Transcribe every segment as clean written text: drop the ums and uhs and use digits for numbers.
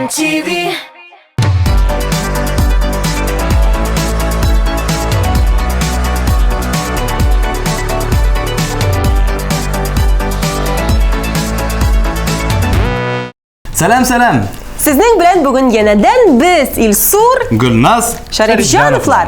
MTV. Selam. Sizning bilan bugun yanadan biz Ilsur Gulnaz Sharifjonovlar.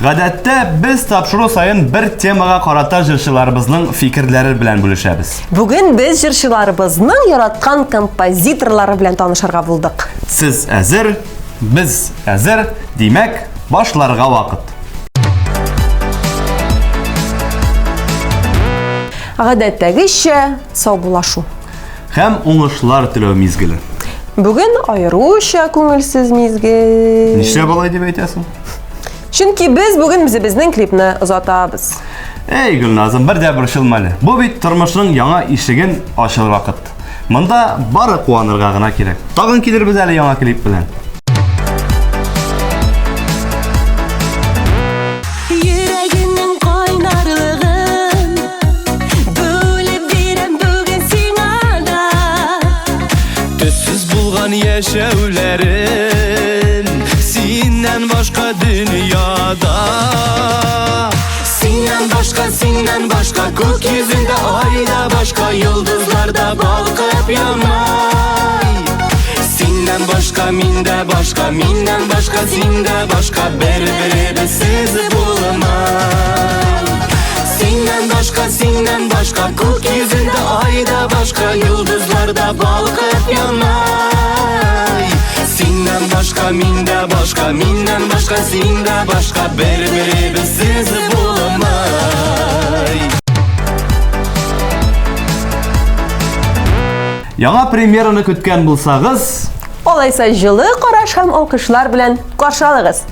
Гадәттә biz тапшыру sayın bir temaga карата җырчыларыбызның фикерләре белән бүлешәбез. Бүген без җырчыларыбызның яраткан композиторлары белән танышырга булдык. Сез әзер, biz әзер, димәк, башларга вакыт. Гадәттәгечә саубулашу. Һәм уңышлар теләү мизгеле. Бүген аеруча күңелсез мизгел. Нишләп алай дип әйтәсең? Чөнки без бүген безнең клипны озатабыз. Эй, Гөлназым, бер дә борчылмалы. Бу бит тормышның яңа ишеген ачыр вакыт. Монда бары куанырга гына кирәк. Тагын килербез әле яңа клип белән. Yaşavların Sindən başqa dünyada Sindən başqa Gökyüzündə ayda başqa Yıldızlarda balqıb yanay Sindən başqa, mində başqa Mindən başqa, sində başqa Bir-birimiz bulmay Sindən başqa Gökyüzündə ayda başqa Yıldızlarda balqıb yanay Sindən başqa, mində başqa Mindən başqa, sində başqa Bir-birimiz bulmay Яңа премьераны көткән булсагыз, Алайса җылы караш һәм алкышлар белән каршы алыгыз.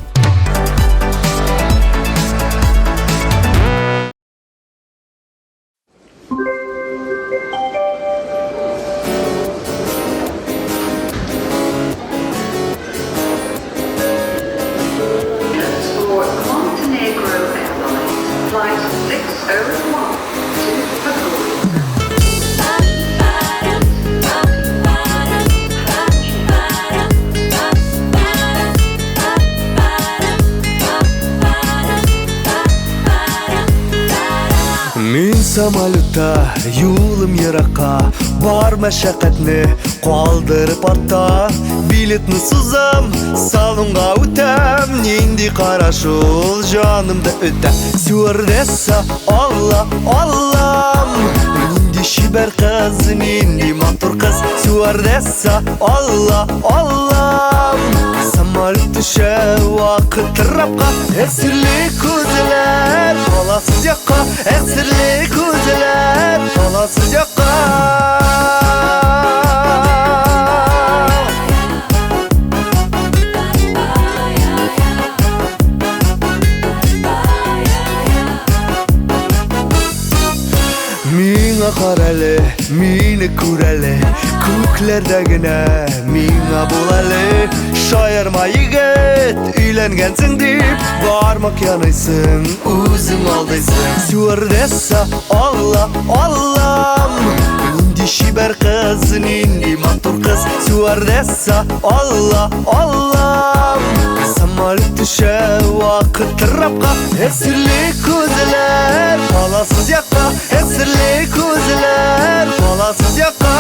Мин самолетта, юлым еракка Бар мәшәкатьне калдырып артта Билетны сузам, салонга үтәм Нинди караш ул жанымда үтә Стюардесса, Аллам Нинди чибәр кыз, нинди матур кыз Стюардесса, Аллам Самолет төшә вакыт рапка Әсирле күзләр, каласыз якка Әсирле күзләр, каласыз якка Миңа каралы, мине күрәле Күкләрдә генә миңа булалы Шаярма егет, өйләнгәнсең дип Бармак янайсың, үзең алдайсың Стюардесса, Аллам Нинди чибәр кыз, нинди матур кыз Стюардесса, Аллам Самолет төшә вакыт рапка Әсирле күзләр, каласыз якка Әсирле күзләр, каласыз якка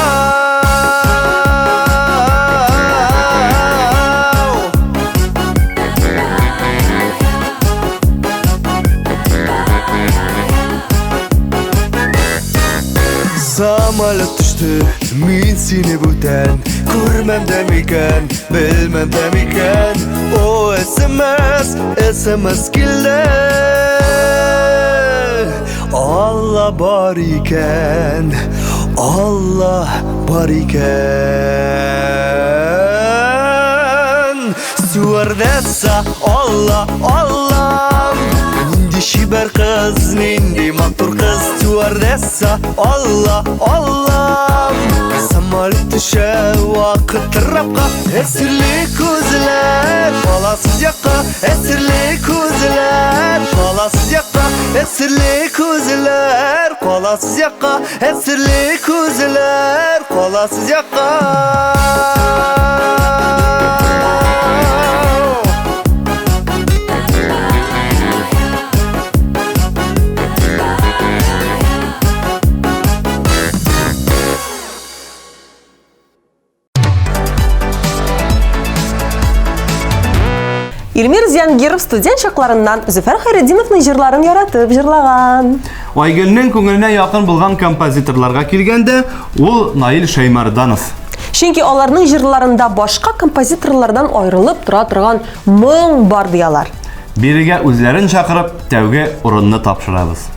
Самолет düştü, min seni бүтән Күрмәм дә микән, белмәм дә микән O SMS килде Allah бар икән, Allah бар икән Стюардесса, Аллам Нинди чибәр кыз, нинди матур кыз Стюардесса, Аллам Самолет төшә вакыт рапка Әсирле күзләр, каласыз якка Әсирле күзләр, каласыз якка Әсирле күзләр, каласыз якка Әсирле күзләр, каласыз якка Илмир Зиянгиров студент чакларыннан Зөфәр Хайретдиновның җырларын яратып җырлаган. Айгөлнең күңеленә якын булган композиторларга килгәндә, ул Наил Шәймәрданов. Чөнки аларның җырларында башка композиторлардан аерылып тора торган моң бар диялар. Бирегә үзләрен чакырып, тәүге урынны тапшырабыз.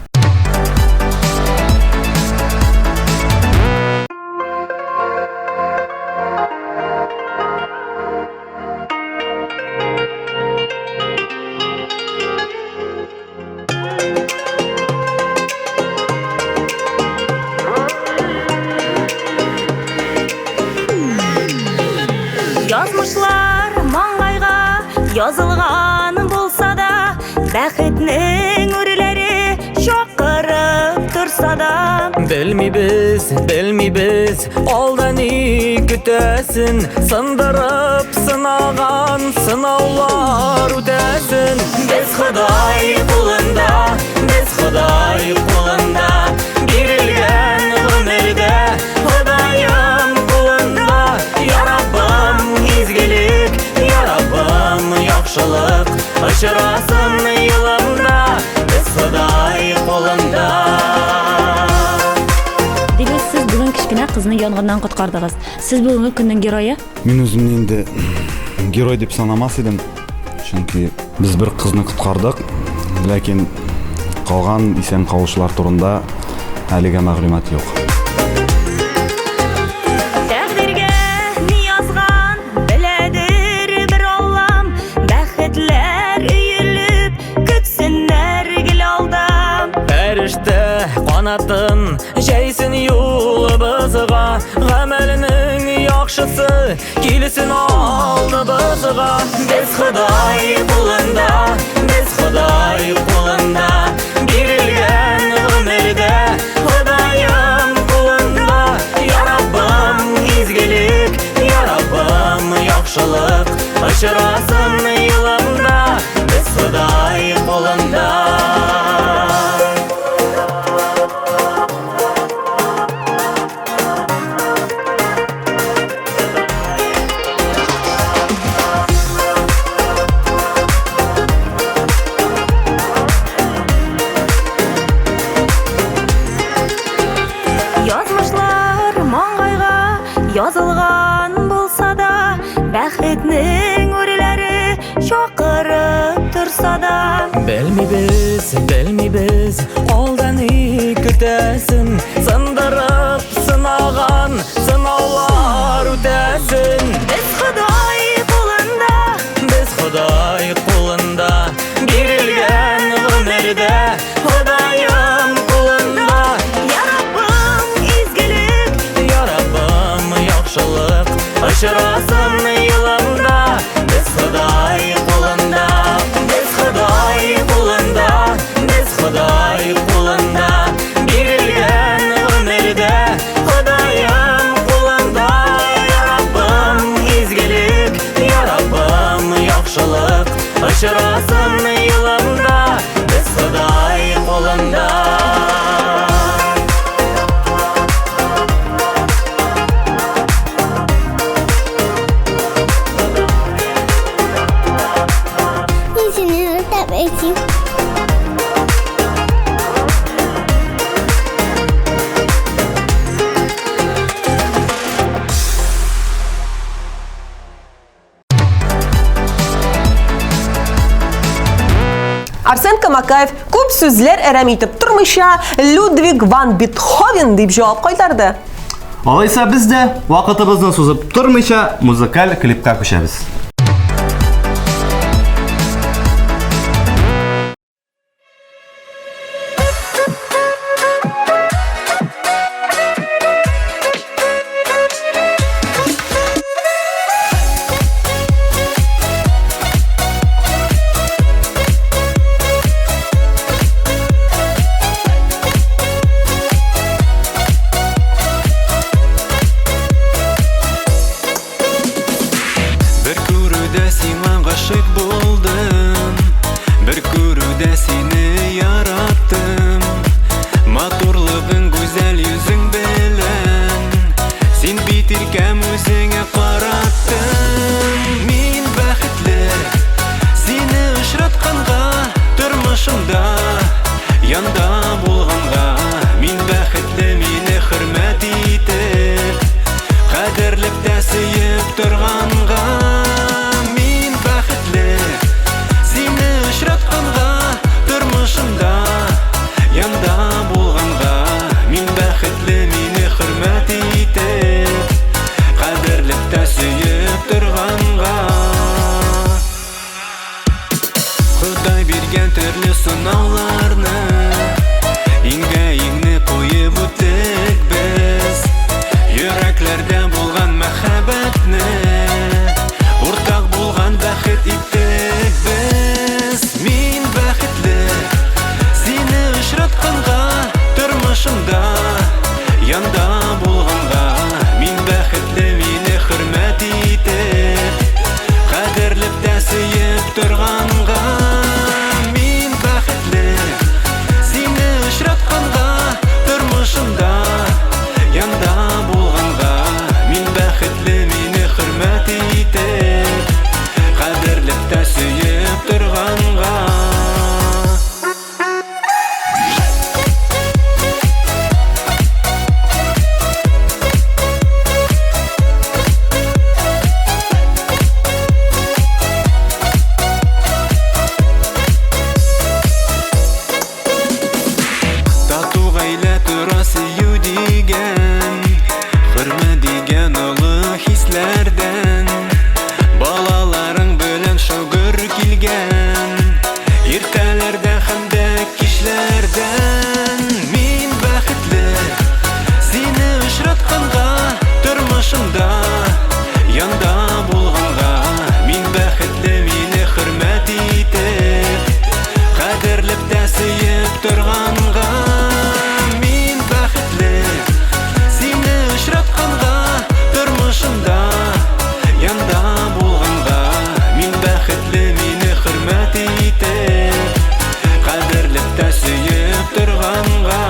Язмышлар маңгайга язылган булса да, бәхетнең үреләре чакырып торса да. Белмибез, алда ни көтәсен, сындырып сынаган сынаулар үтәсен. Без Ходай кулында, бирелгән гомердә, Ходаем кулында. Я Раббым изгелек, Я Раббым яхшылык, очрасын юлымда, без Ходай кулында. Дигез, сез бүген кичкенә кызны янгыннан коткардыгыз. Сез бүгенге көннең герое? Мен өзімні енді герой деп санамас едім, чөнки біз бір қызны құтқардық, ләкин қалған исән қалушылар турында әлегә мәгълүмат юк. Тәкъдиргә ни язган, беләдер бер Аллам, бәхетләр өелеп, көтсеннәр гел алда. Фәрештә канатын җәйсен юлыбызга, гамәленең яхшысы килсен алдыбызга. Без Ходай кулында, бирелгән гомердә, Ходаем кулында. Я Раббым изгелек, Я Раббым яхшылык, очрасын юлымда, без Ходай кулында. Язмышлар маңгайга язылган булса да, бәхетнең үреләре чакырып торса да. Белмибез, алда ни көтәсен, сындырып сынаган сынаулар үтәсен. Без Ходай кулында, бирелгән гомердә, Ходаем кулында. Я Раббым изгелек, Я Раббым яхшылык, очрасын юлымда, без Ходай кулында. Бирелгән гомердә, Ходаем кулында. Я Раббым изгелек, Я Раббым яхшылык, очрасын юлымда, без Ходай кулында. Арсен Камакаев күп сүзләр әрәм итеп тормыйча Людвиг ван Бетховен дип җавап кайтарды. Алайса без дә вакытыбызны сузып тормыйча музыкаль клипка күчәбез. Bir торганга мин бәхетле сине очратканга тормышымда янда булганга мин бәхетле мине хөрмәт итеп кадерлеп тә сөеп торганга Ходай биргән төрле сынауларны иңгә-иңне куеп үттек без Йөрәкләрдә булган мәхәббәтне уртак булган бәхет иттек без Мин бәхетле сине очратканга тормышымда янда булганга Мин бәхетле мине хөрмәт итеп кадерлеп тә сөеп торганга Мин бәхетле сине очратканга тормышымда янда булганга Мин бәхетле мине хөрмәт итеп кадерлеп тә сөеп торганга Тату гаилә турасы ю дигән Хөрмәт дигән олы хисләрдән Балаларың белән шөгыр килгән Иртәләрдә һәм дә кичләрдән Мин бәхетле сине очратканга тормышымда янда булганга Мин бәхетле мине хөрмәт итеп кадерлеп тә сөеп торганга Мин бәхетле сине очратканга тормышымда янда булганга Мин бәхетле мине хөрмәт итеп кадерлеп тә сөеп торганга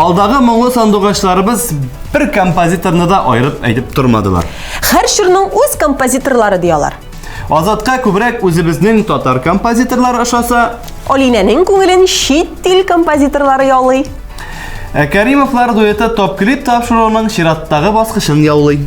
Алдагы моңлы сандугачларыбыз бер композиторны да айырып әйтеп тормадылар. Һәр чорның үз композиторлары диялар. Азатка күбрәк үзебезнең татар композиторлары ошаса, Алинәнең күңелен чит тил композиторлары яулый. Кәримовлар дуэты топ клип тапшыруның чираттагы баскычын яулый.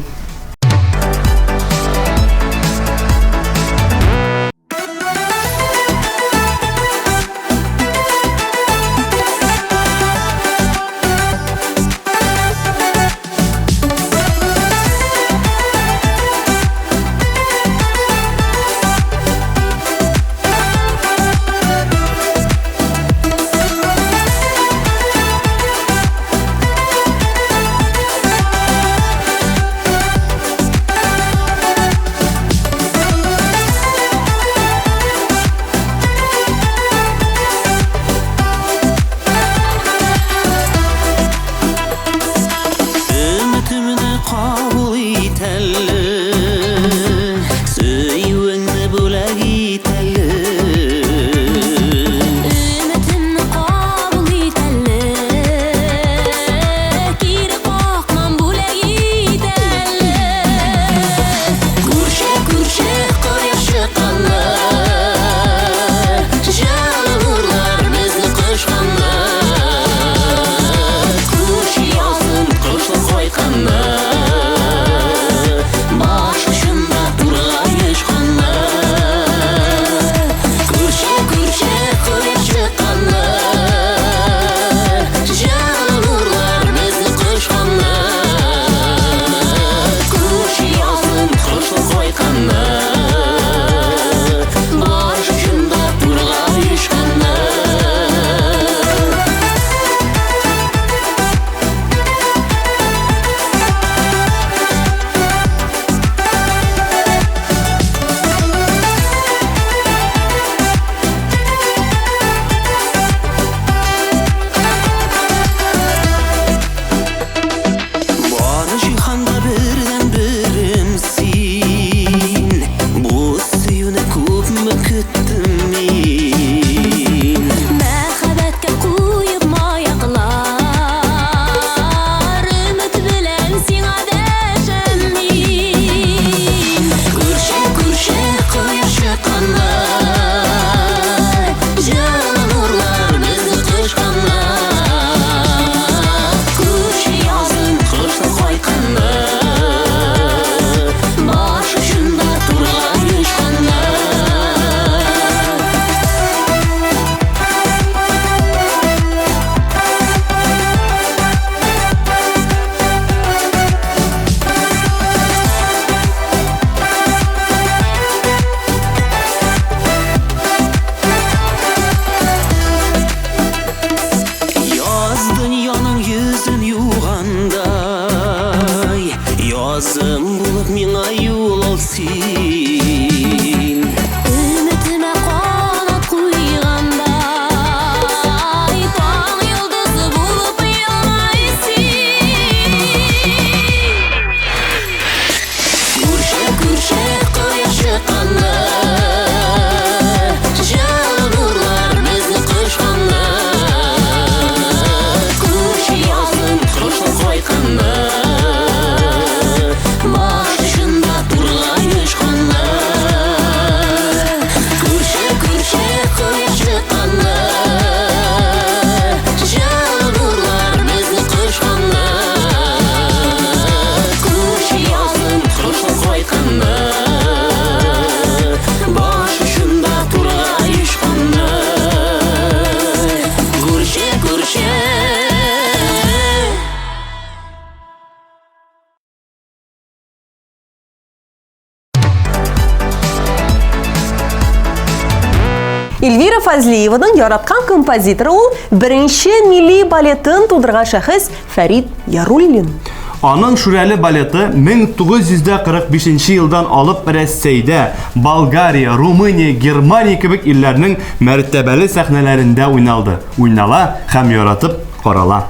Эльвира Фазлиеваның яраткан композиторы ул беренче милли балетын тудырган шәхес Фәрит Яруллин. Аның Шүрәле балеты 1945 елдан алып Рәсәйдә, Болгария, Румыния, Германия кебек илләрнең мәртәбәле сәхнәләрендә уйнала һәм яратып карала.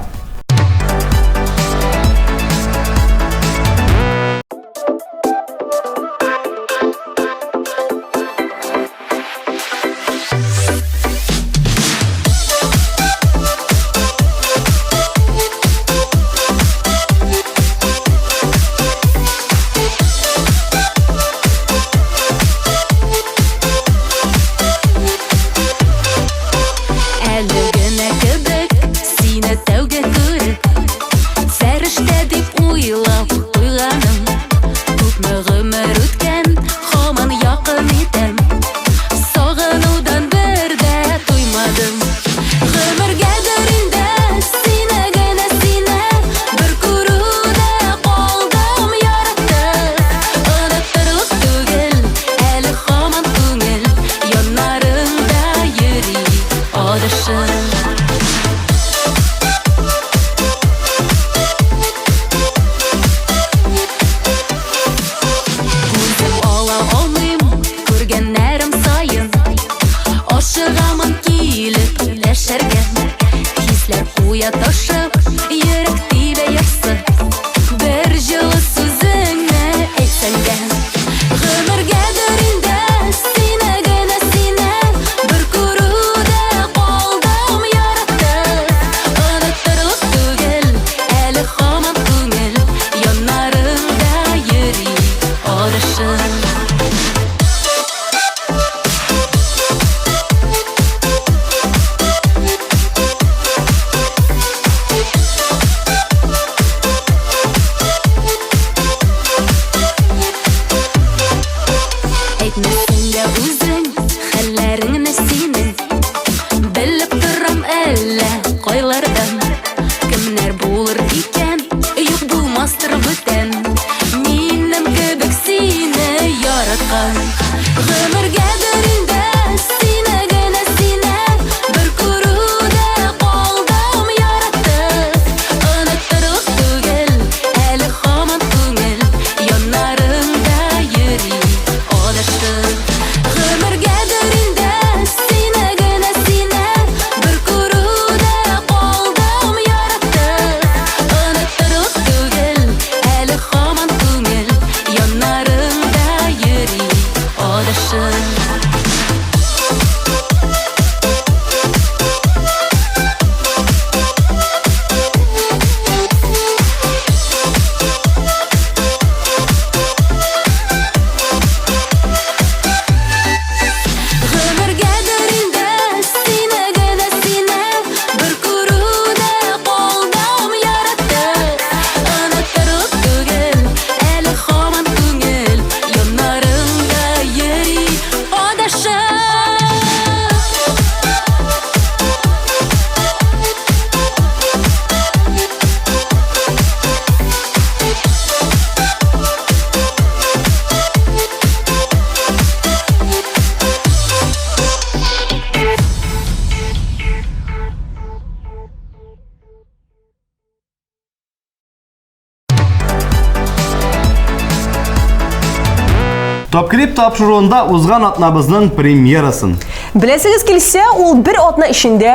Топ-клип тапшыруында узган атнабызның премьерасын. Беләсегез килсә, ул бер атна эчендә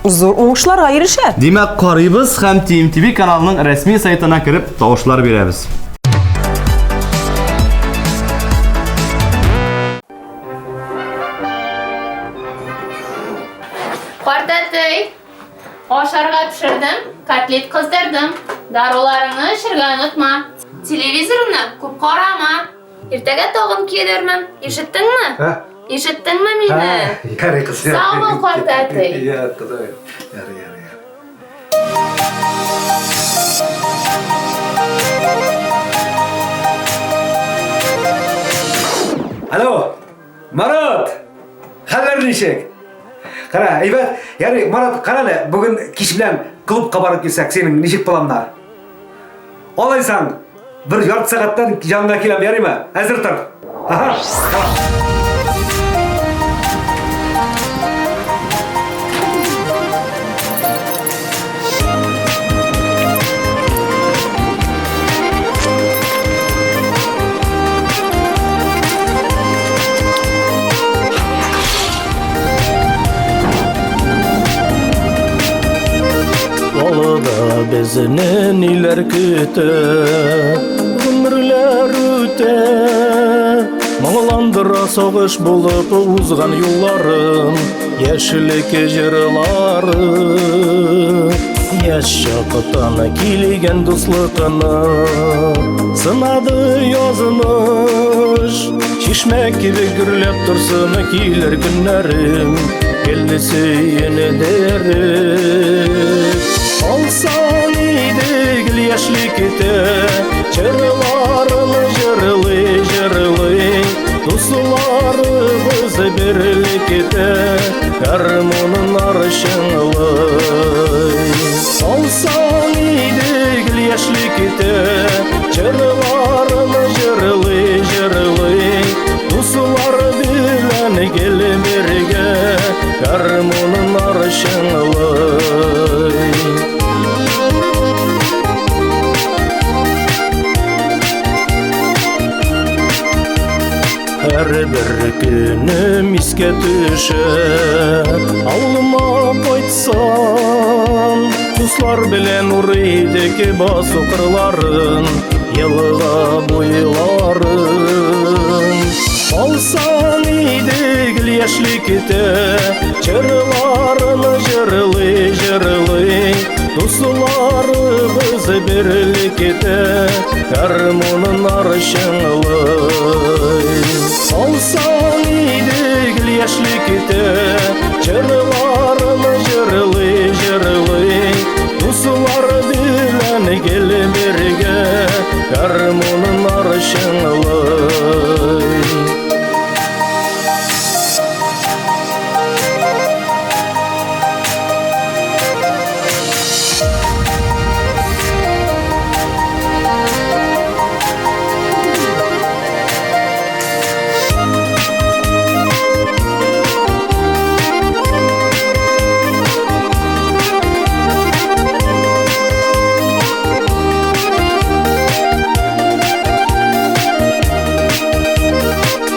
зур уңышларга ирешә. Димәк, карыйбыз һәм TMTV каналының рәсми сайтына кереп тавышлар бирәбез. Картәтей, ашарга пешердем, котлет кыздырдым. Даруларыңны эчәргә онытма. Телевизорны күп карама. Иртәгә тагын килермен. Ишеттеңме? Ишеттеңме мине? Ярый, кыз. Сау бул, картәтей. Я, кызым. Ярый. Алло, Марат! Хәлләр ничек? Кара, әйбәт. Ярый, Марат, караны, бүген кич белән клубка барып килсәк, синең ничек планнар? Алайсаң, bir yarım saatten yanına kilem yarayım mı? Hazır tur. Aha. bizini neler küte Ömürler öte Mağlandıra soğuş bulup uzgan yollarım Yeşillik jırları Yaşakıtan kiligen dostlukını Sınadı yazmış Şişmek gibi gürlep dursun kiler günlerim Geldi seni derim Olsan idik yaşlıkte Çırlarını jırlı jırlı Dostlarımız birlikte Karmonun arşınlı Olsan idik yaşlıkte Çırlarını jırlı jırlı Dostlar bilen gel birge Karmonun arşınlı Her bir günüm iske düşe Ağlıma koytsam Dostlar bilen uğraydaki bas okırların Yılığa boyların Olsan idik yaşlıkte Çırlarını jırlı jırlı Dostlarımız birlikte Karmonun arşınlı Olsan idik yaşlıkte Çırlarını jırlı jırlı Dostlar bilen gel birge Karmonun arşınlı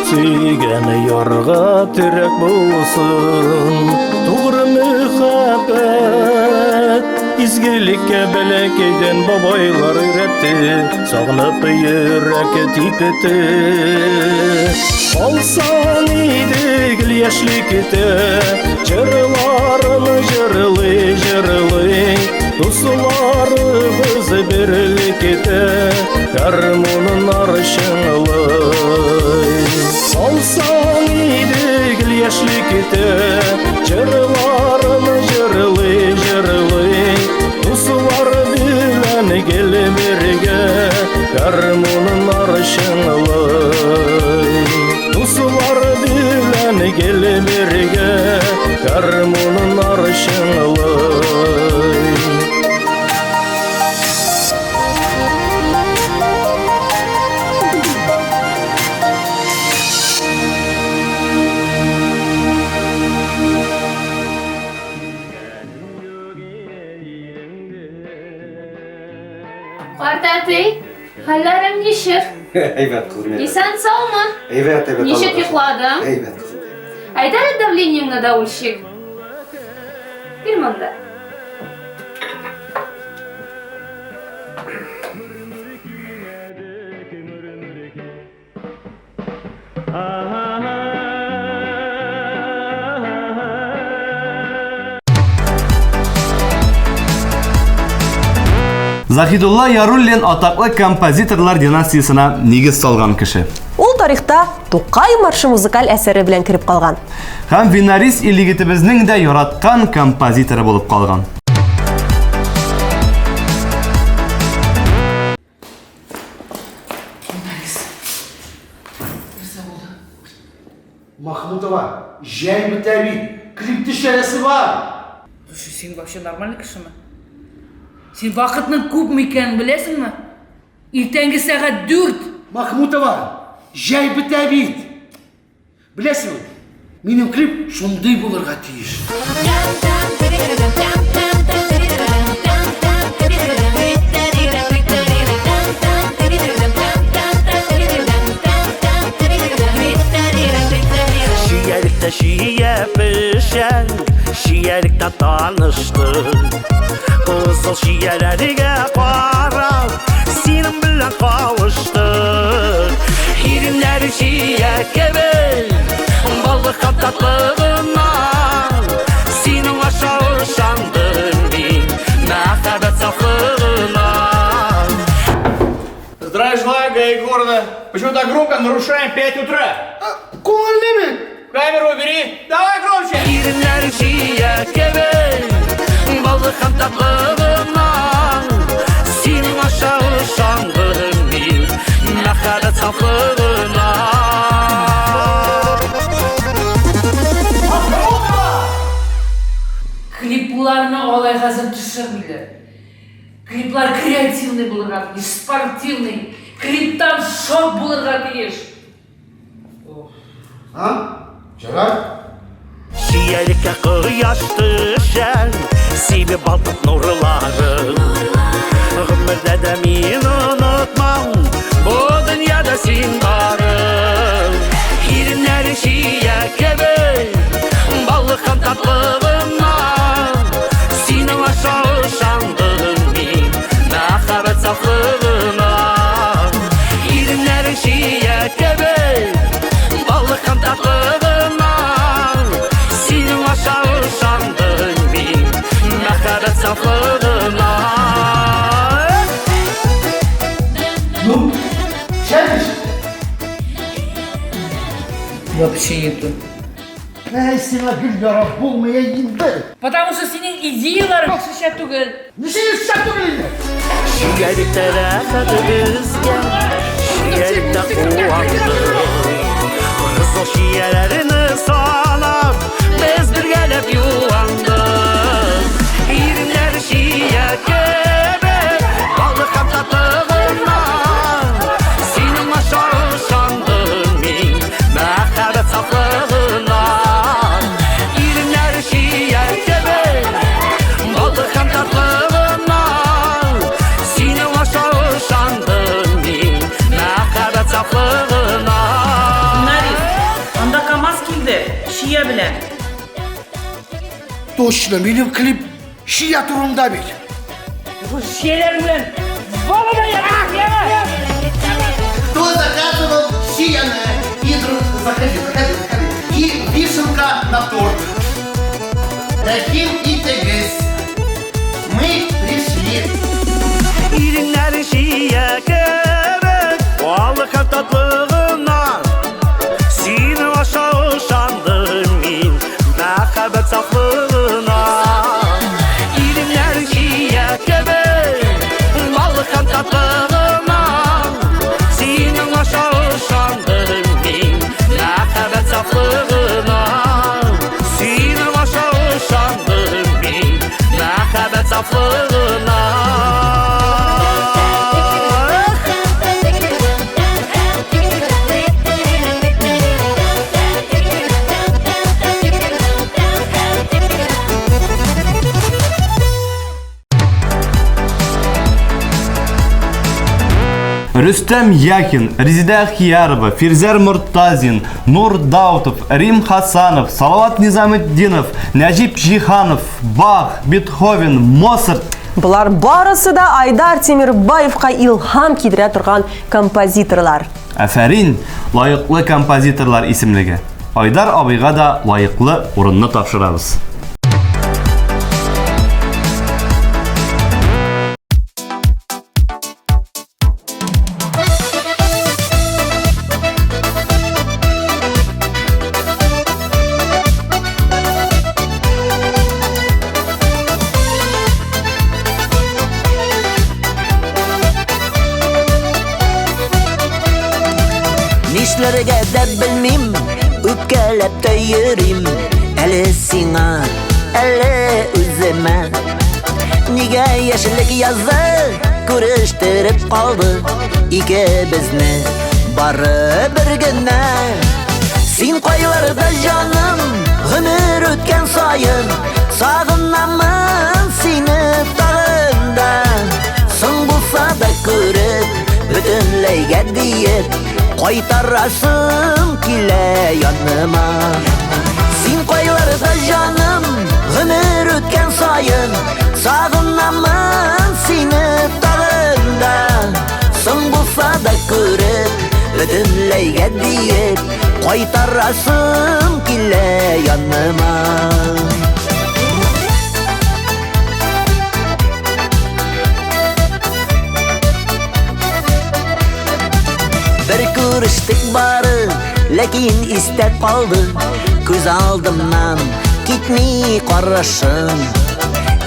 Süygeni yarga terek bulsun Doğru muhabbet İzgilikke belekeyden babaylar üretti Sağınıp yürek tipetti Olsan idik yaşlıkte Çırlarını jırlı jırlı Dostlarımız birlikte Karmonun arşınlı Olsan idik yaşlıkte Çırlarını jırlı jırlı Dostlar bilen gel birge Karmonun arşınlı Dostlar bilen gel birge Karmonun arşınlı Quartatey, hallerim nişik? Evet kızım. Evet. İsen sağ mı? Evet evet. Nişik yıkladın? Evet kızım. Ayda davleniyeni da ölçek. Bir manda. Захидулла Яруллин атаклы композиторлар династиясына нигез салган кеше. Ул тарихта Тукай маршы музыкаль әсәре белән кирип калган. Һәм Винарис илегетебезнең дә яраткан композиторы булып калган. Махмутова, жай бітәбит, клипті шәресі бар. Слушай, сен вообще нормальный кіші ма? Сен вақытның көп ме екенін білесің ма? Ертеңгі сағат 4. Махмутова, жай бітәбит. Білесің бі, менің клип шондай болырға тиіш. Şiye Şiyelikte tanıştık Kızıl şiyelerige karab Senin bilen kavuştuk Hirinler şiye gibi Balık tatlılığına Senin aşağı şandın bin Mehabet saflığına Здравия желаю, ГАИ города. Почему так громко? Нарушаем 5 утра. Konuyu Камеру убери. Давай громче. Hirinler şiye gibi Balık tatlılığına Senin aşağı şandın bin Mehabet saflığına Клипларны олай қазір түсірмейді. Клиплар креативный болырға тиіс, спортивный. Клиптан шок болырға тиіс. Şiyelikte kıyaş düşen Sibi baltık nurları Ömürde de min unutmam Bu dünyada sin varım Hirinler şiye gibi Balıkın tatlılığına Senin aşağı şandın min Mehabet saflığına Hirinler şiye gibi Balıkın tatlılığına Senin aşağı şandın bin Mehabet saflığına Вообще нету. Сена гül yarab bulmaya indi. Потому что senin идеяларың шыша түгел. Nişini şatırıydı. Şiyelikte rəxədi bizgə Şiyelikte uandı Kızıl şiyelerini salab Biz bir gəlib yuvandı İrinler şiye gibi Balık tatlılığına Senin aşağı şandın min Mehabet saflığına İrinler şiye gibi Balık tatlılığına Senin aşağı şandın min Mehabet saflığına Нарис, анда КамАЗ келді, шия білән. Точно, benim klip şia turunda bir. Bu şиялар білән. Балада яға! Кто заказывал шияны? Заходи. И вишенка на торт. Рахим и Тегис. Мы пришли. İrinler şiye gerek Balık tatlılığına Senin aşağı şandın min Mehabet saflığına İrinler şiye gerek Balık tatlılığına Senin aşağı şandın min Mehabet saflığına Senin aşağı şandın min Mehabet saflığına Рүстәм Якин, Резида Ахиярова, Фирзер Муртазин, Нур Даутов, Рим Хасанов, Салават Низамеддинов, Нәҗип Жиханов, Бах, Бетховен, Моцарт. Бұлар барысы да Айдар Темирбаевқа илхам кидіре тұрған композиторлар. Афәрин, лайыклы композиторлар исемлеге. Айдар абыйга да лайыклы урынны тапшырабыз. Нишләргә дә белмим, үпкәләп тә йөрим. Әле сиңа, әле үземә. Нигә яшьлек язы күрештереп калды икебезне бары бер генә. Син кайларда җаным, гомер үткән саен сагынамын сине тагында. Соң булса да күреп, бөтенләйгә диеп кайтарасың килә яныма. Син кайларда җаным, гомер сайын сағынамын сені тағында. Соң болса да көріп, бөтенләйгә диеп, кайтарасым килә яныма. Bir күрештек бары, ләкин истә калды. Күз алдымнан китми карашың.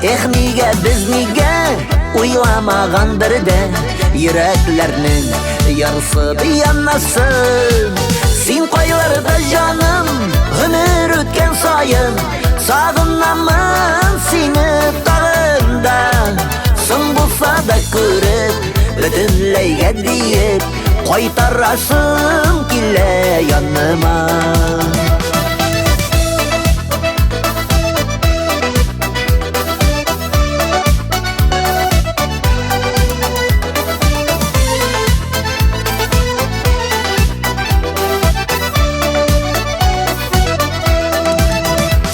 Эх, нигә без нигә уйламаган бердә йөрәкләрнең ярсы яннасын. Син кайларда җаным, гомер үткән саен сагынамын сине тагында. Соң булса да күреп, бөтенләйгә диеп, кайтарасым килә яныма.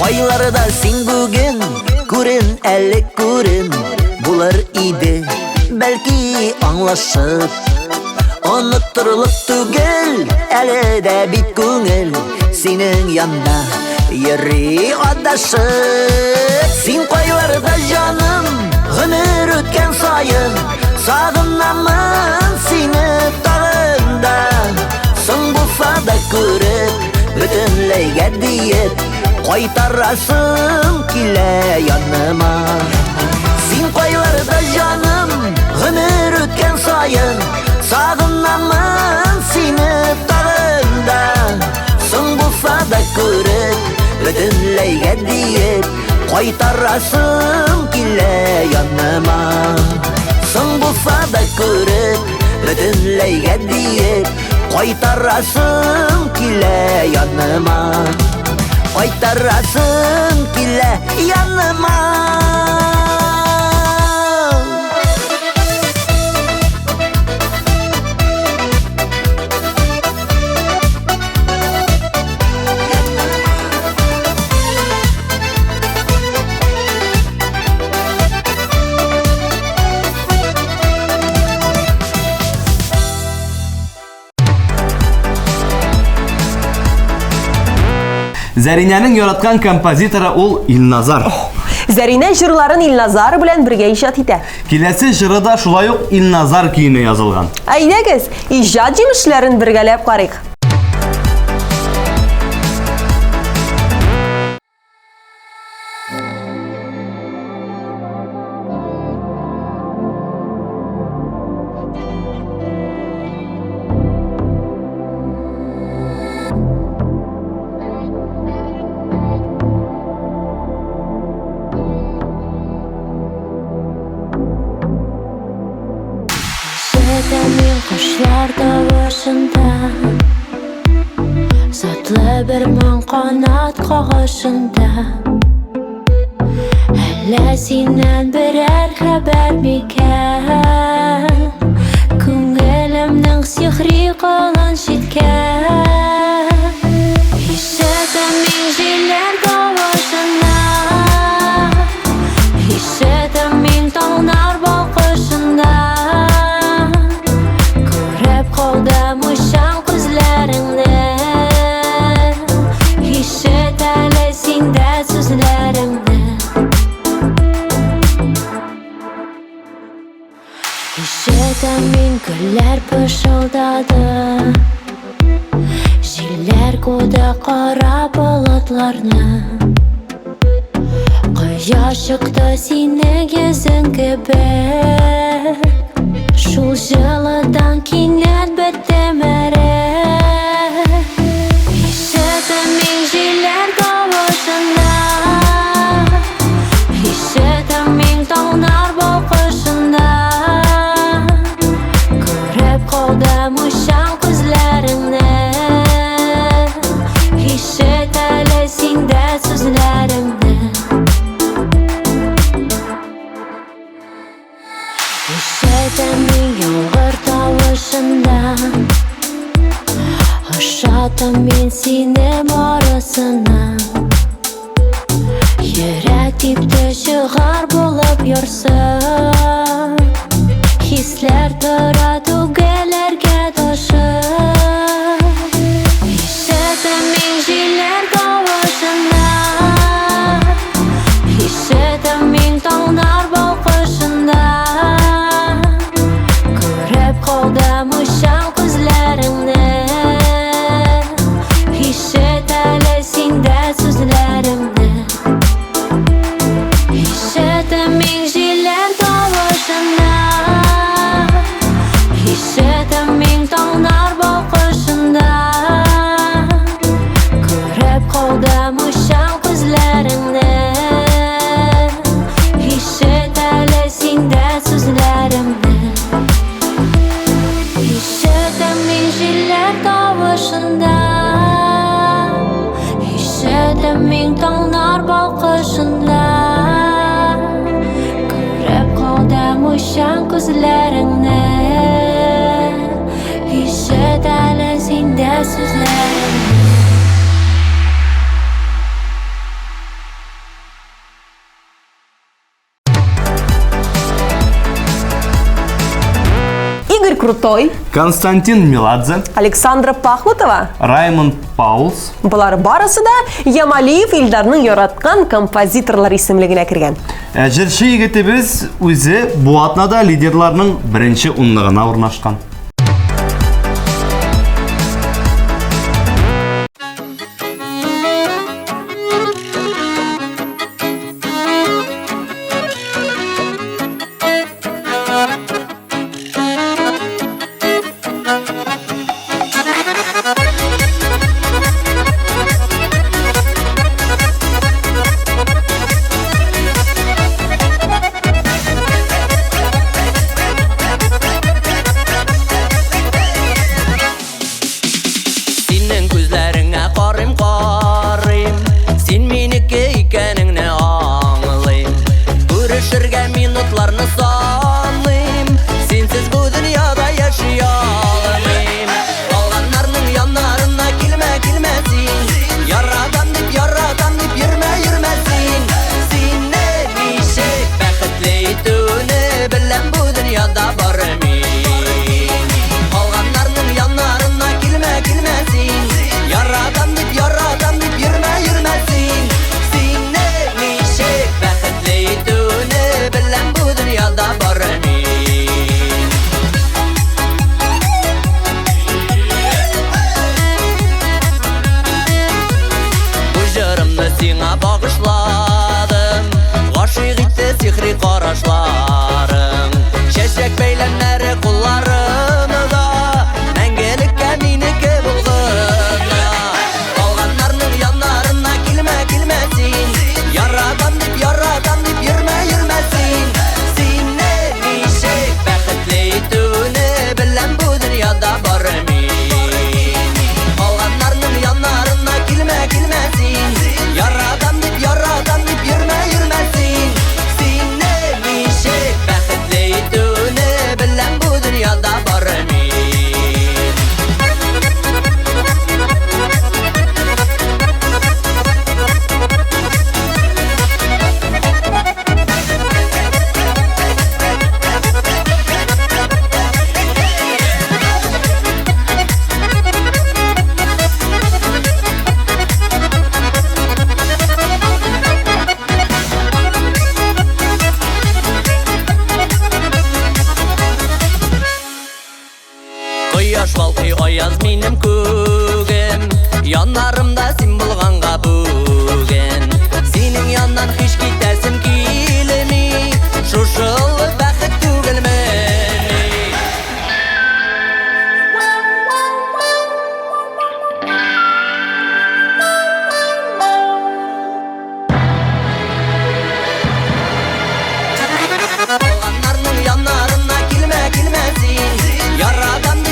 Кайларда син бүген күрен, әле күрен булыр иде, бәлки аңлашып. Оныттырылып түгел, әле дә бит күңел синең янда йөри адашып. Син кайларда җаным, гомер үткән саен сагынамын сине тагында. Соң булса да күреп, бөтенләйгә диеп, кайтарасым килә яныма. Син кайларда җаным, гомер үткән саен сагынамын сине тагында. Соң булса да күреп, бөтенләйгә диеп, кайтарасым килә яныма. Соң булса да күреп, бөтенләйгә диеп, кайтарасым килә яныма. Кайтарасым килә яныма. Зәринәнең яраткан композиторы ул Илназар. Зәринә җырларын Илназар белән бергә иҗат итә. Киләсе җыры да шулай ук Илназар көенә язылган. Әйдәгез, иҗат җимешләрен бергәләп карыйк. Min kuşlar davışında, zatlı bir min kanat kağışında. Hələ sindən birər xəbər mikən, Күңелемнең сихри кылын шиткән. Ишетәм мин җилләр тавышында, ишетәм мин таңнар балкышында. Ишетәм мин гөлләр пышылдады, җилләр куды кара болытларны. Кояш чыкты синең йөзең кебек, шул җылыдан кинәт бетте мәрәк. Ишетәм мин җилләр тавышында, ишетәм мин таңнар балкышында. Калдым ушан күзләреңнән, ишет әле синдә сүзләремне. Ишетәм мин яңгыр тавышында, ошатам мин сине барысына. Йөрәк типте шығар болып йорсын. Хислер тұра түгелерге тошын. Ишетімін жилер дауышында, ишетімін таңдар балқышында. Көріп қалдым ұшан көзлеріңді, ишет әлі сенде сөзлерімді. Ишетімін жилер дауышында, ишетімін таңдар балқышында. Көріп қалдым ұшан көзлеріңді, ишет әлі сенде сөзлерімді. Ишетімін жилер дауышында, ишетімін таңдар балқышында. Көріп қалдым ұшан көзлеріңді, ишет әлі сенде сөзлерімді. Игорь Крутой, Константин Меладзе, Александра Пахмутова. Раймонд Паулс. Бұлар барысы да Ямалиев Илдарның яратқан композиторлар исемлегіне кірген. Жыршы егетебіз өзі bu атнада лидерларының бірінші ұнлығына орнашқан.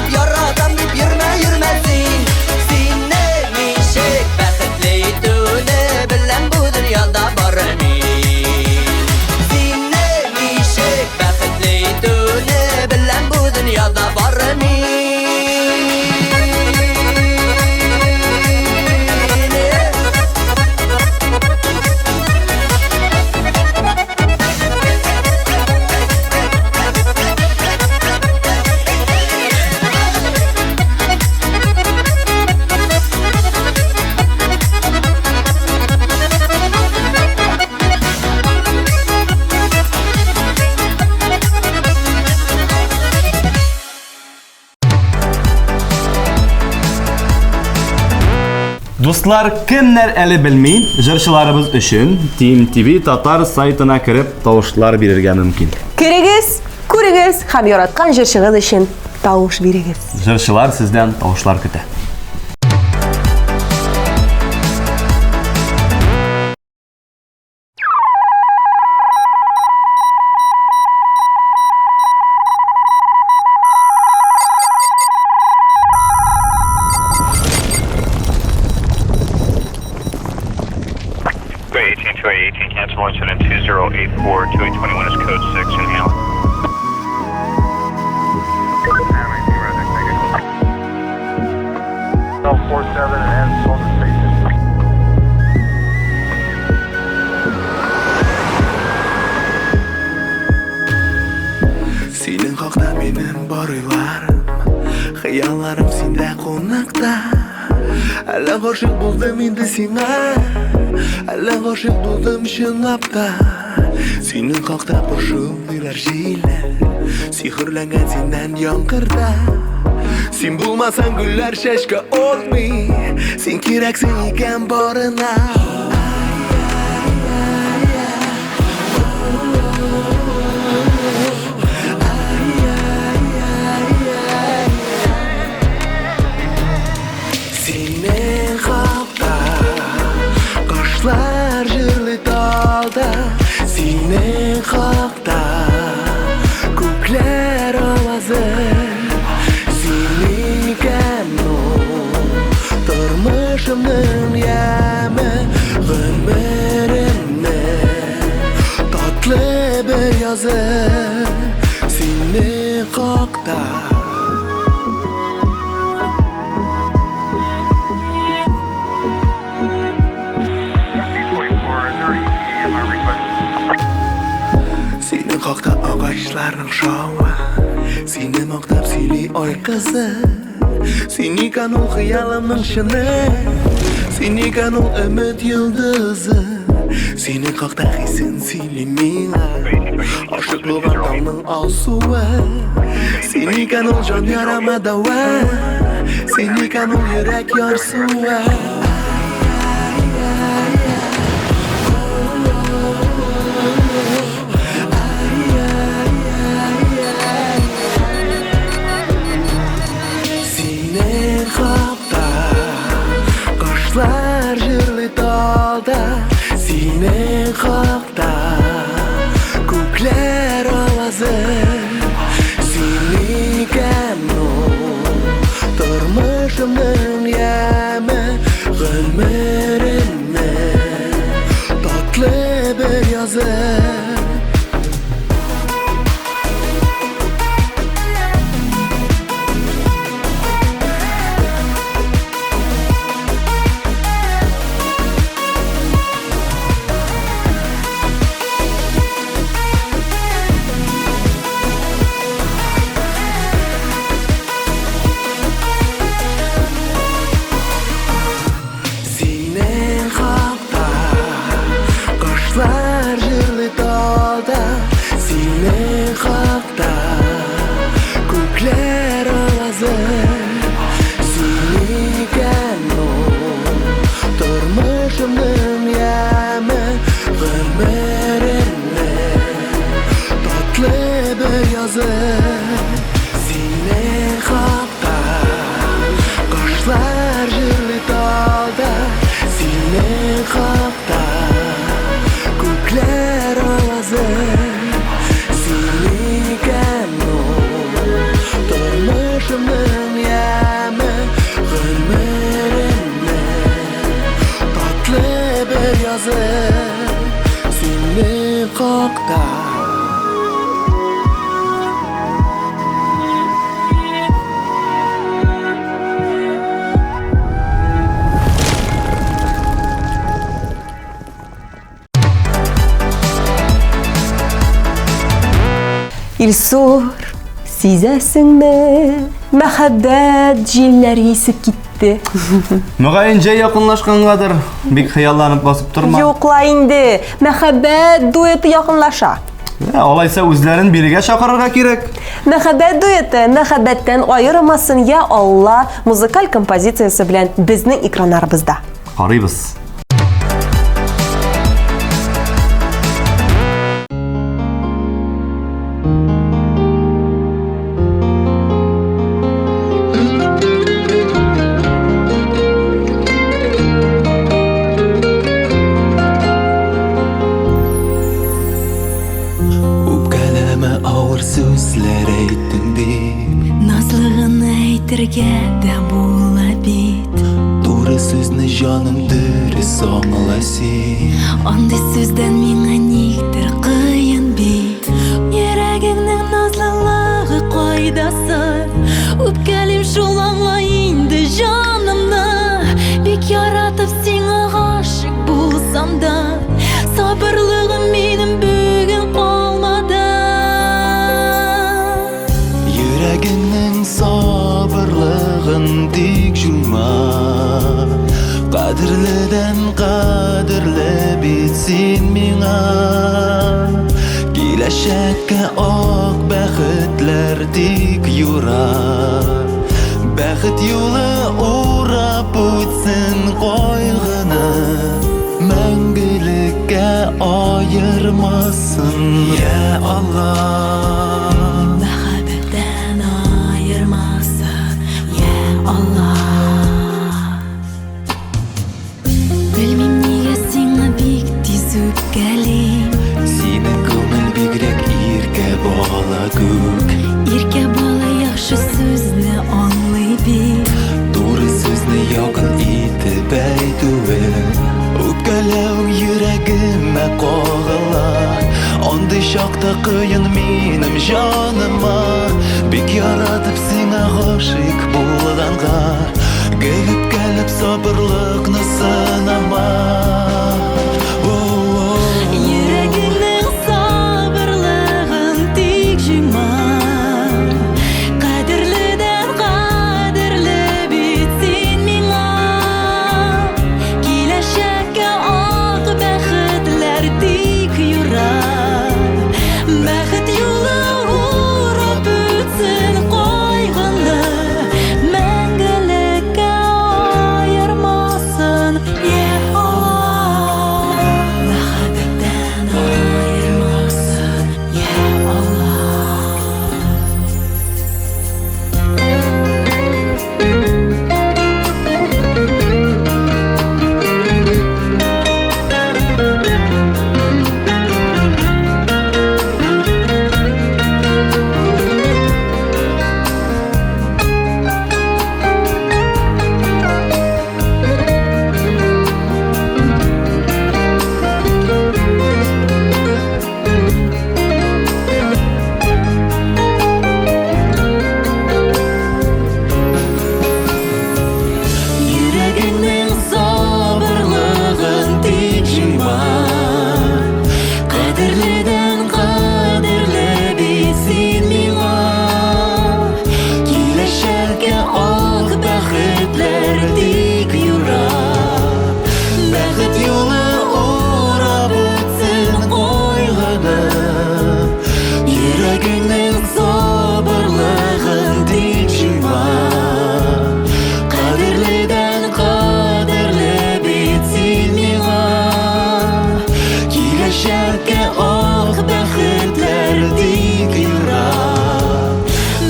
Ярадам дип йөрмә, йөрмәсин. Дуслар, кемнәр әле белми, җырчыларыбыз өчен Team TV Татар сайтына кирип тавышлар бирергә мөмкин. Кирегез, күрегез һәм яраткан җырчыгыз өчен тавыш бирегез. Җырчылар сездән тавышлар көтә. Great, 18 cancel launch in 2084, 2821 is code 6 in Hamlet. L 47 and hold the station. Senin hakda benim barılarım Hayallarım sende konakta Әлі ғашық болдым енді сеңа Әлі ғашық болдым шынлап та Сенің қақта пошылдылар желер Сихірләнгән сеннән яңқырда Сен булмасаң гүлләр шәшкә отмый Сен кирәксең икән барына Senin hakta Kaşlar jırlı dalda Senin hakta Kökler avazı Seni kemno Durmuşumdun yemi Ömrümde Tatlı bir yazı Senin hakta Seni kokta ağaçların şovu Seni moktap sili oy kızı Seni kanul hıyalımın şını Seni kanul ümit yıldızı Seni kokta hisin sili mina Aşıklığın damın alsuva Seni kanul can yarama dava Seni kanul yürek yarsuva Kaşlar jırlı dalda Senin hakta Kökler avazı Seni kemno Durmuşumdun yemi Ömrümde Tatlı bir yazı Senin hakta Kaşlar jırlı dalda Senin hakta Kökler avazı Seni kemno Durmuşumdun yemi Ömrümde Tatlı bir yazı Senin hakta Kaşlar jırlı dalda Senin hakta Kökler avazı Seni kemno Durmuşumdun yemi Ömrümde Tatlı bir yazı Senin hakta İlsur, sizesіңме? Мәхәббәт җилләре исеп китте. Мөгаенҗә якынлашкангадыр, бик хыялланып басып торма. Юкла инде, мәхәббәт дуэты якынлаша. Алайса үзләрен бирегә чакырырга кирәк. Мәхәббәт дуэты мәхәббәттән аерылмасын, я Алла, музыкаль композициясе белән безнең экраннарыбызда. карыйбыз. Сүзләр әйттең дип, Назлыгын әйтергә дә була бит. Туры сүзне җаным дөрес аңла син. Андый сүздән миңа никтер кыен бит. Йөрәгеңнең назлылыгы кайда сыр? Үпкәлим шул аңла инде җанымны. Бик яратып сиңа гашык булсам да, сабырлыгым минем бүген калмады. Йөрәгеңнең сабырлыгын тик җуйма. Кадерледән кадерле бит син миңа. Киләчәккә ак бәхетләр тик юра. Бәхет юлы урап үтсен кайгыны, мәңгелеккә аермасын, я Аллах. Белмим нигә сиңа бик тиз үпкәлим. Синең күңел бигрәк иркә бала күк. Иркә бала яхшы сүзне аңлый бит. Туры сүзне якын итеп әйтүе. Үпкәләү йөрәгемә кагыла. Андый чакта кыен минем җаныма. Бик яратып сиңа гашык булганга, гелеп кәлеп сабырлыкны сынама. Йөрәгеңнең сабырлыгын тик җуйма. Кадерледән кадерле бит син миңа. Киләчәккә ак бәхетләр тик юра. Бәхет юлы урап үтсен кайгыны, мәңгелеккә аермасын, я Аллах. Мәхәббәттән аермасын, я Аллах. Йөрәгеңнең сабырлыгын тик җуйма. Кадерледән кадерле бит син миңа. Киләчәккә ак бәхетләр тик юра. Бәхет юлы урап үтсен кайгыны. Йөрәгеңнең сабырлыгын тик җуйма. Кадерледән кадерле бит син миңа. Киләчәккә ак бәхетләр тик юра.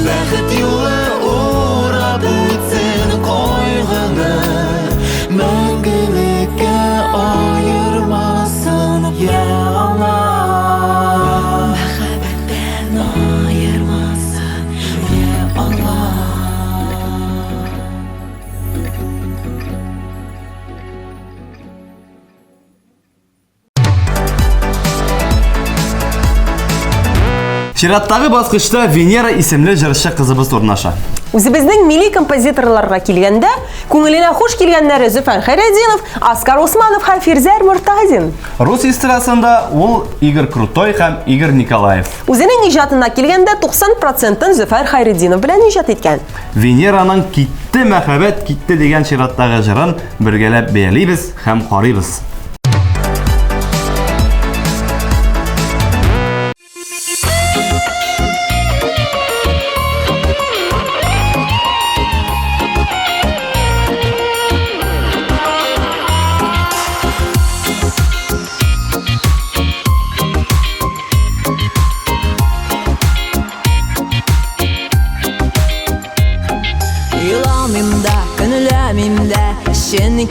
Бәхет юлы урап үтсен кайгыны, мәңгелеккә аермасын, я Аллах. Мәхәббәттән аермасын, я Аллах. Чираттагы баскычта Венера исемле җырчы кызыбыз урнаша. Үзебезнең милли композиторларга килгәндә, күңеленә хуш килгәннәре Зөфәр Хайретдинов, Оскар Усманов һәм Фирзәр Мортазин. Рус эстрадасында ул Игорь Крутой һәм Игорь Николаев. Үзенең иҗатына килгәндә 90%-ын Зөфәр Хайретдинов белән иҗат иткән. Венераның «Китте мәхәббәт китте» дигән чираттагы җырын бергәләп бәялибез һәм карыйбыз.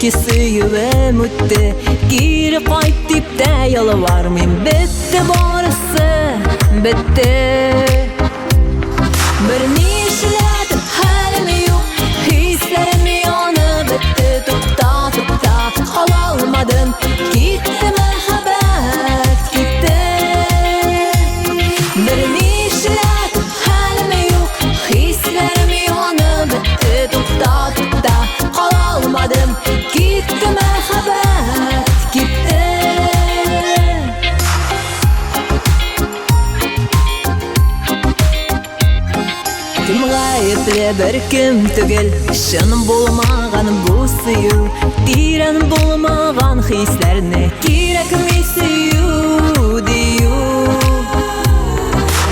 ki süyüvem öttü Geri kayt dip de yalvarmayım Bitti barısı bitti Bir nişledim halim yok Hislerim yanı bitti Tupta tupta kalalmadım Gitti mehabbet gitti Bir nişledim halim yok Hislerim yanı bitti Tupta tupta kalalmadım Gitti mehabbet gitti Kim gayipli bir kim tügel Şanım bulmağan bu suyu Diren bulmağan hislerine Gerek mi suyu diyor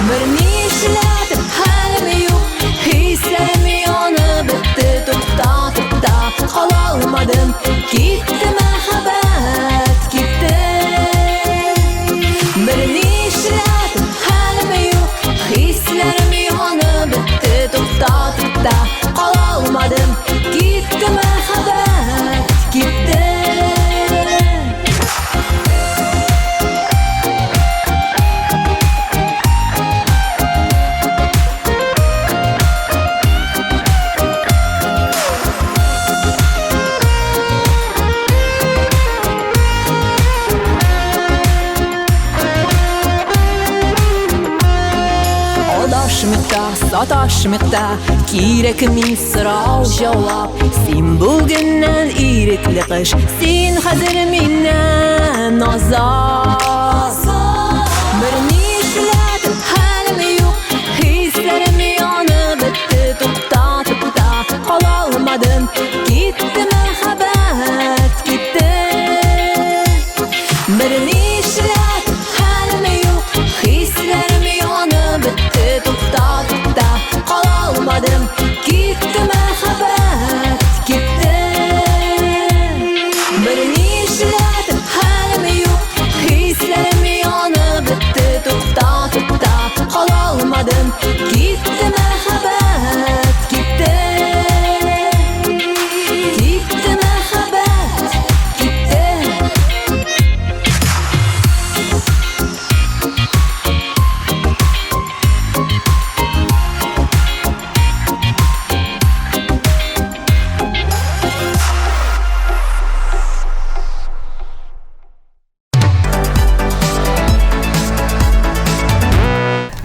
Bir nişledim halim yok Hislerim yanı bitti Tupta tupta kalalmadım Gitti mehabbet gitti Bir nişledim halim yok Hislerim yanı bitti Tupta tupta kalalmadım Gitti mehabbet gitti Sataşmıkta Gerek mi sırav cevap Sen bugünden irekli kış Sen hazır minnen azar Bir nişledim halim yok Hislerim yanı bitti Tupta tupta kalalmadım Gitti mehabbet gitti Bir nişledim halim yok Hislerim yanı bitti Tupta tupta kalalmadım Gitti mehabbet gitti Bir nişledim halim yok Hislerim yanı bitti Tupta tupta kalalmadım Gitti mehabbet gitti Gitti mehabbet gitti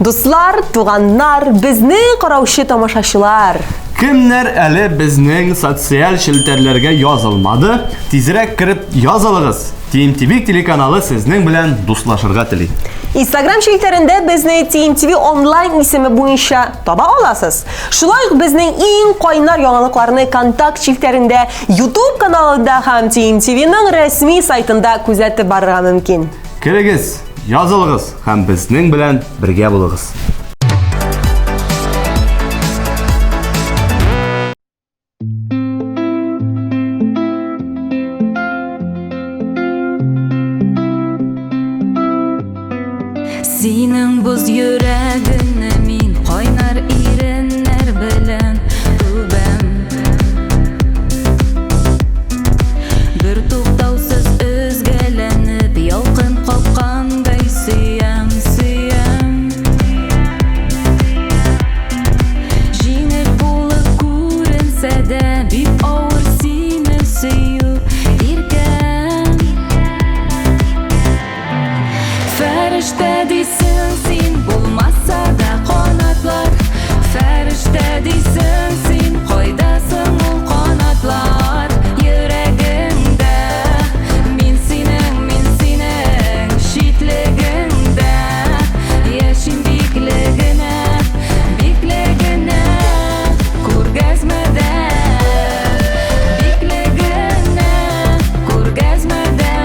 Dostlar, туганнар, безне караучы тамашачылар. Kimler әле безнең социаль шелтәрләргә язылмады, тизрәк кирип язылыгыз. TMTV телеканалы сезнең белән дуслашырга тели. Instagram шелтәрендә безне TMTV онлайн исеме буенча таба аласыз. Шулай ук безнең иң кайнар яңалыкларны контакт шелтәрендә, YouTube каналында һәм TMTV-ның рәсми сайтында күзәтеп барырга мөмкин. Кирегез, язылыгыз һәм безнең белән бергә булыгыз. Синең боз йөрәгеңне мин кайнар иреннәр белән үбәм Бер туктаусыз өзгәләнеп ялкын капкандай сөям, сөям Җиңел булып күренсә дә бик авыр сине сөю иркәм Фәрештә дисең син булмаса да канатлар Фәрештә дисең син кайдасың ул канатлар Йөрәгеңдә мин синең читлегеңдә Яшим биклегенә, биклегенә күргәзмәдә Биклегенә күргәзмәдә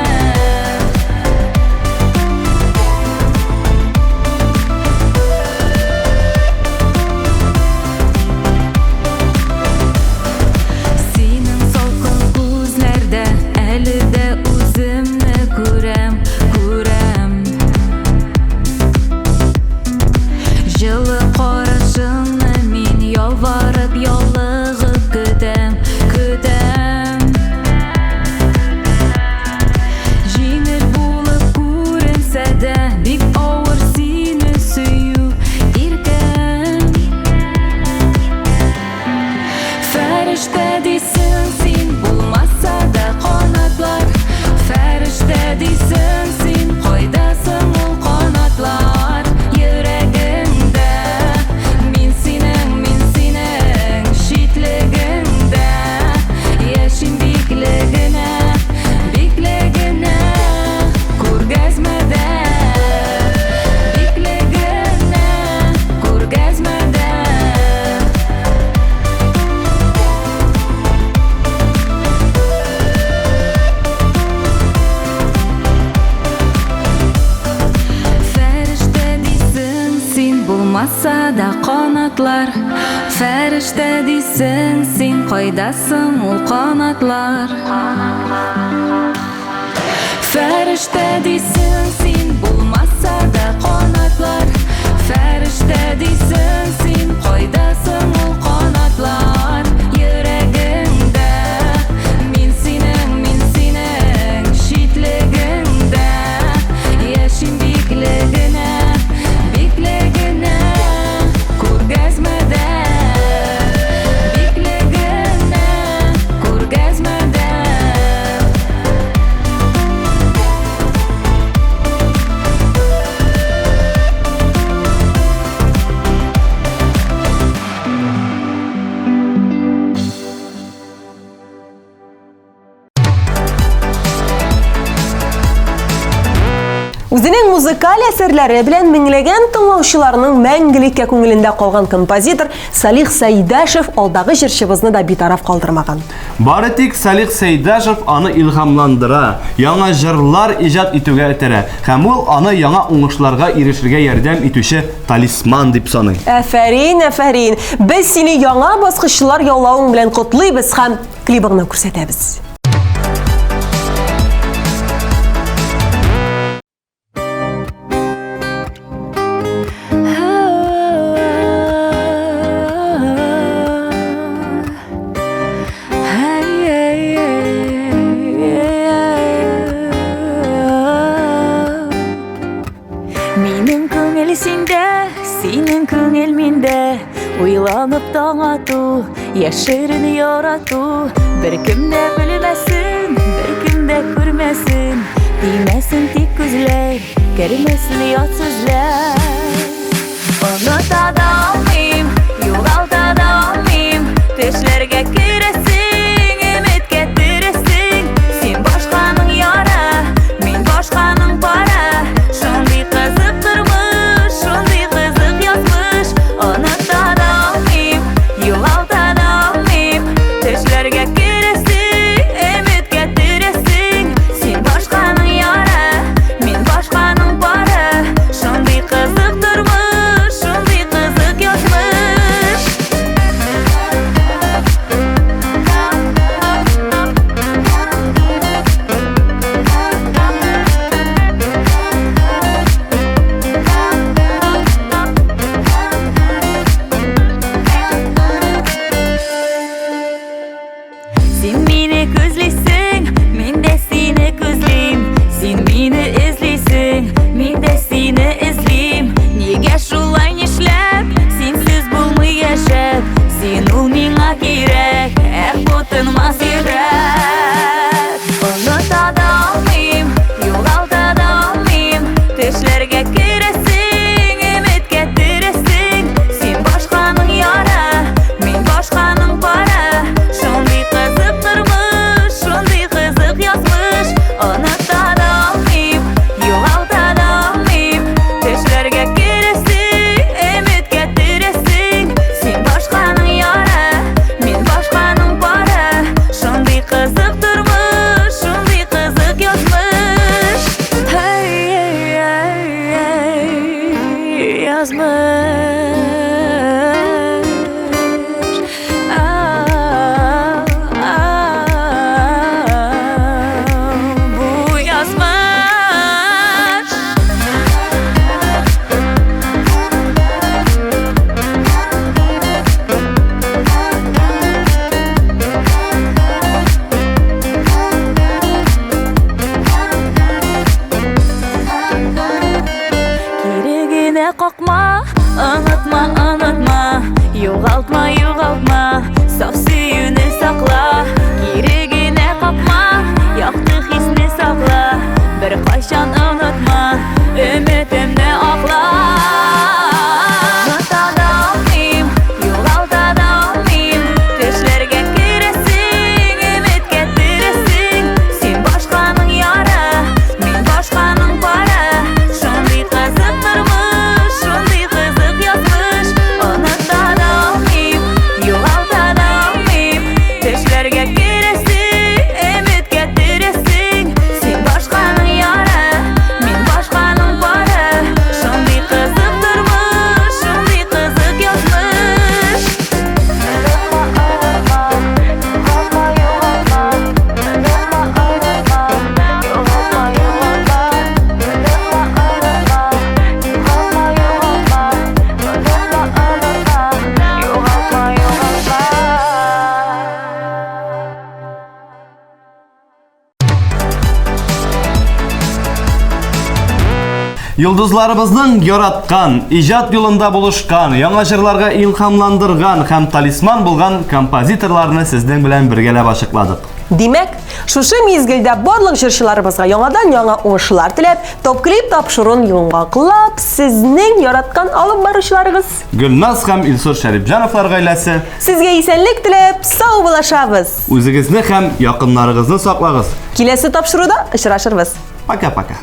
булмаса да канатлар. Фәрештә дисең, син кайдасың ул канатлар? Фәрештә дисең, син булмаса да канатлар. Фәрештә дисең, син кайдасың ул канатлар? Йөрәгеңдә мин синең читлегеңдә яшим биклегенә күргәзмәдә биклегенә күргәзмәдә. Үзенең музыкаль әсәрләре белән меңләгән тыңлаучыларның мәңгелеккә күңелендә калган композитор Салих Сәйдәшев алдагы җырчыбызны да битараф калдырмаган. Бары тик Салих Сәйдәшев аны илһамландыра, яңа җырлар иҗат итүгә итерә, һәм ул аны яңа уңышларга ирешергә ярдәм итүче талисман дип саный. Афәрин, афәрин. Без сине яңа баскычлар яулавың белән котлыйбыз һәм клибыңны күрсәтәбез. Минем күңел синдә, синең күңел миндә. Уйланып таң ату, яшерен ярату. Беркем дә белмәсен, беркем дә күрмәсен. Димәсен тик күзләр, кермәсен ят сүзләр. Оныта да алмыйм, югалта да алмыйм. Төшләргә керәсең, өметкә төрәсең. Син башканың яра, мин башканың пара. Шундый кызык тормыш, шундый кызык язмыш. Оныта да алмыйм, югалта да алмыйм. Төшләргә керәсең, өметкә төрәсең. Син башканың яра, мин башканың пара. Шундый кызык тормыш, шундый кызык язмыш. Син мине күзлисең, мин дә сине күзлим. Син мине эзлисең, мин дә сине эзлим. Нигә шулай нишләп, синсез булмый яшәп? Син ул миңа кирәк, тынмас йөрәк. Оныта да алмыйм, югалта да алмыйм. Төшләргә керәсең, өметкә төрәсең. Син башканың яра, мин башканың пара. Шундый кызык тормыш, шундый кызык язмыш. Оныта да алмыйм, югалта да алмыйм. Төшләргә керәсең, өметкә төрәсең. Син башканың яра, мин башканың пара. Шундый кызык тормыш, шундый кызык язмыш. Бу язмыш. Кирегенә какма, онытма, онытма. Югалтма, югалтма, саф сөюне сакла. Кирегенә какма, якты хисне сакла. Бер кайчан онытма, өметемне акла. Оныта да алмыйм, югалта да алмыйм. Төшләргә керәсең, өметкә төрәсең. Син башканың яра, мин башканың пара. Шундый кызык тормыш, шундый кызык язмыш. Оныта да алмыйм, югалта да Йолдызларыбызның яраткан, иҗат юлында булышкан, яңа җырларга илһамландырган һәм талисман булган композиторларны сезнең белән бергәләп ачыкладык. Димәк, шушы мизгелдә барлык җырчыларыбызга яңа уңышлар теләп, топ-клип тапшыруын йомгаклап, сезнең яраткан алып баручыларыгыз Гөлназ һәм Илсур Шәрипҗановлар гаиләсе сезгә исәнлек теләп, сау булашабыз. үзегезне һәм якыннарыгызны саклагыз. Киләсе тапшыруда очрашырбыз. Пока-пока.